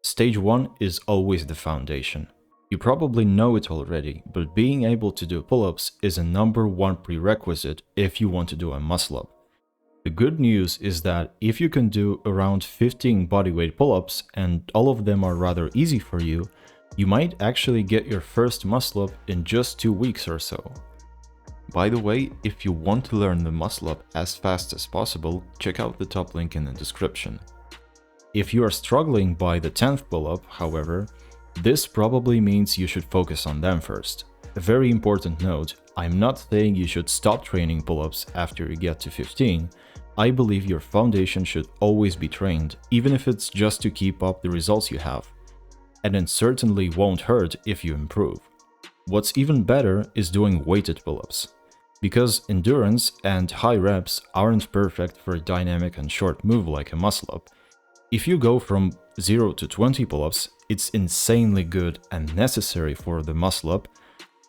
Stage 1 is always the foundation. You probably know it already, but being able to do pull-ups is a number one prerequisite if you want to do a muscle-up. The good news is that if you can do around 15 bodyweight pull-ups and all of them are rather easy for you, you might actually get your first muscle-up in just 2 weeks or so. By the way, if you want to learn the muscle-up as fast as possible, check out the top link in the description. If you are struggling by the 10th pull-up, however, this probably means you should focus on them first. A very important note, I'm not saying you should stop training pull-ups after you get to 15. I believe your foundation should always be trained, even if it's just to keep up the results you have. And it certainly won't hurt if you improve. What's even better is doing weighted pull-ups. Because endurance and high reps aren't perfect for a dynamic and short move like a muscle-up. If you go from 0 to 20 pull-ups, it's insanely good and necessary for the muscle-up,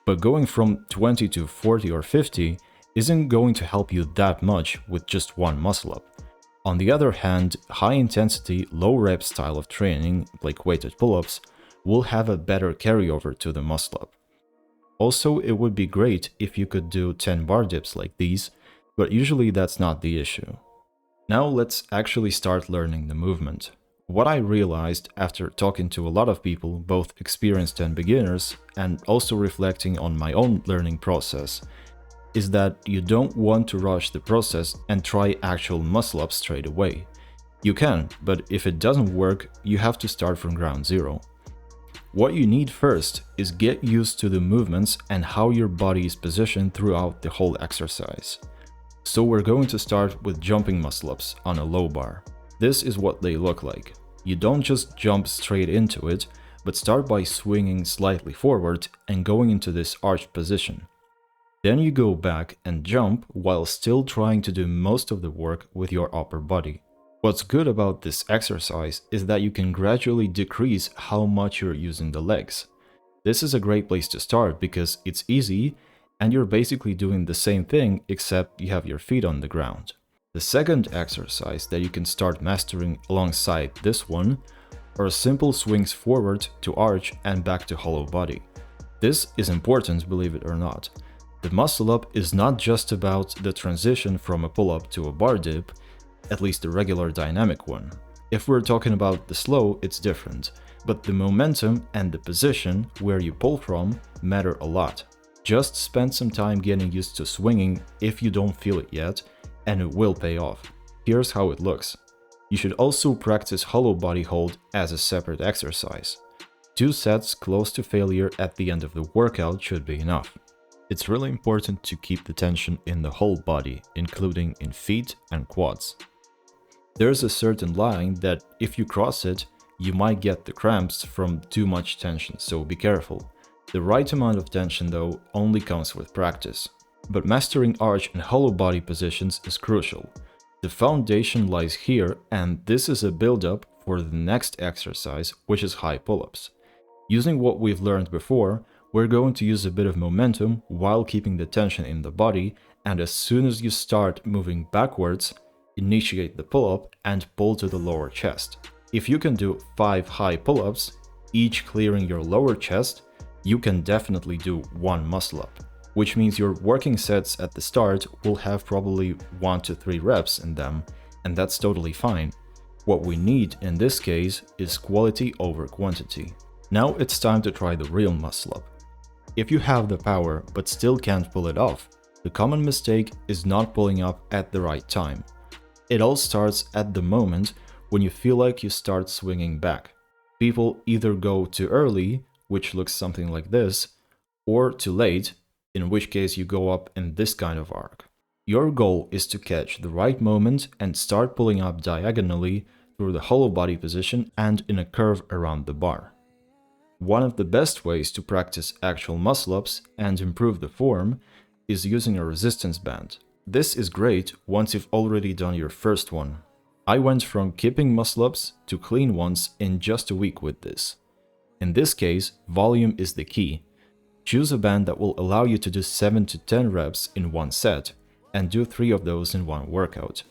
but going from 20 to 40 or 50 isn't going to help you that much with just one muscle-up. On the other hand, high-intensity, low-rep style of training, like weighted pull-ups, will have a better carryover to the muscle-up. Also, it would be great if you could do 10 bar dips like these, but usually that's not the issue. Now let's actually start learning the movement. What I realized after talking to a lot of people, both experienced and beginners, and also reflecting on my own learning process, is that you don't want to rush the process and try actual muscle-ups straight away. You can, but if it doesn't work, you have to start from ground zero. What you need first is get used to the movements and how your body is positioned throughout the whole exercise. So we're going to start with jumping muscle-ups on a low bar. This is what they look like. You don't just jump straight into it, but start by swinging slightly forward and going into this arched position. Then you go back and jump while still trying to do most of the work with your upper body. What's good about this exercise is that you can gradually decrease how much you're using the legs. This is a great place to start because it's easy and you're basically doing the same thing except you have your feet on the ground. The second exercise that you can start mastering alongside this one are simple swings forward to arch and back to hollow body. This is important, believe it or not. The muscle up is not just about the transition from a pull-up to a bar dip, at least the regular dynamic one. If we're talking about the slow, it's different, but the momentum and the position where you pull from matter a lot. Just spend some time getting used to swinging if you don't feel it yet, and it will pay off. Here's how it looks. You should also practice hollow body hold as a separate exercise. 2 sets close to failure at the end of the workout should be enough. It's really important to keep the tension in the whole body, including in feet and quads. There's a certain line that if you cross it, you might get the cramps from too much tension, so be careful. The right amount of tension, though, only comes with practice. But mastering arch and hollow body positions is crucial. The foundation lies here, and this is a build-up for the next exercise, which is high pull-ups. Using what we've learned before, we're going to use a bit of momentum while keeping the tension in the body, and as soon as you start moving backwards, initiate the pull-up and pull to the lower chest. If you can do 5 high pull-ups, each clearing your lower chest, you can definitely do 1 muscle-up, which means your working sets at the start will have probably 1 to 3 reps in them, and that's totally fine. What we need in this case is quality over quantity. Now it's time to try the real muscle-up. If you have the power but still can't pull it off, the common mistake is not pulling up at the right time. It all starts at the moment when you feel like you start swinging back. People either go too early, which looks something like this, or too late, in which case you go up in this kind of arc. Your goal is to catch the right moment and start pulling up diagonally through the hollow body position and in a curve around the bar. One of the best ways to practice actual muscle-ups and improve the form is using a resistance band. This is great once you've already done your first one. I went from keeping muscle-ups to clean ones in just a week with this. In this case, volume is the key. Choose a band that will allow you to do 7 to 10 reps in one set, and do 3 of those in one workout.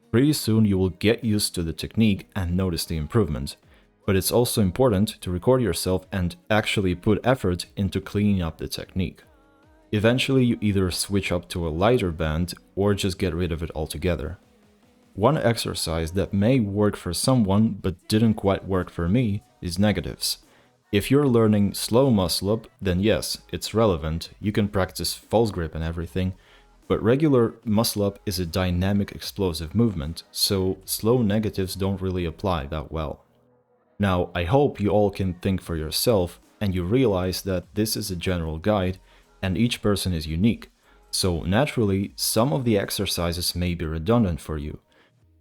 Pretty soon you will get used to the technique and notice the improvement. But it's also important to record yourself and actually put effort into cleaning up the technique. Eventually, you either switch up to a lighter band or just get rid of it altogether. One exercise that may work for someone but didn't quite work for me is negatives. If you're learning slow muscle up, then yes, it's relevant, you can practice false grip and everything, but regular muscle up is a dynamic explosive movement, so slow negatives don't really apply that well. Now, I hope you all can think for yourself and you realize that this is a general guide and each person is unique, so naturally some of the exercises may be redundant for you.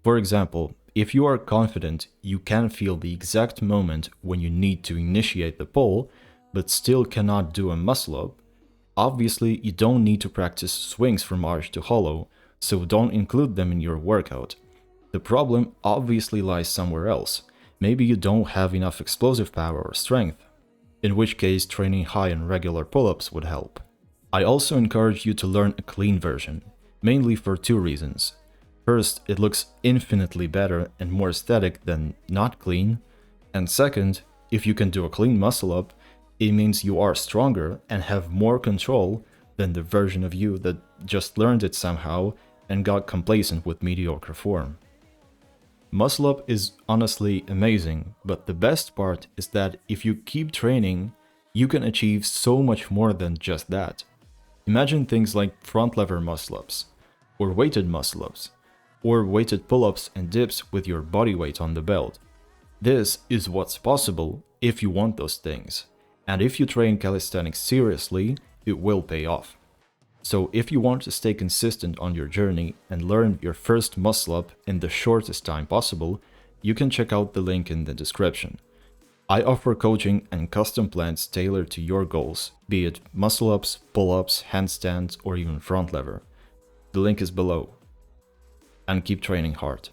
For example, if you are confident you can feel the exact moment when you need to initiate the pull, but still cannot do a muscle up, obviously you don't need to practice swings from arch to hollow, so don't include them in your workout. The problem obviously lies somewhere else. Maybe you don't have enough explosive power or strength, in which case training high and regular pull-ups would help. I also encourage you to learn a clean version, mainly for two reasons. First, it looks infinitely better and more aesthetic than not clean, and second, if you can do a clean muscle up, it means you are stronger and have more control than the version of you that just learned it somehow and got complacent with mediocre form. Muscle up is honestly amazing, but the best part is that if you keep training, you can achieve so much more than just that. Imagine things like front lever muscle ups, or weighted muscle ups, or weighted pull-ups and dips with your body weight on the belt. This is what's possible if you want those things, and if you train calisthenics seriously, it will pay off. So if you want to stay consistent on your journey and learn your first muscle up in the shortest time possible, you can check out the link in the description. I offer coaching and custom plans tailored to your goals, be it muscle ups, pull-ups, handstands, or even front lever. The link is below. And keep training hard.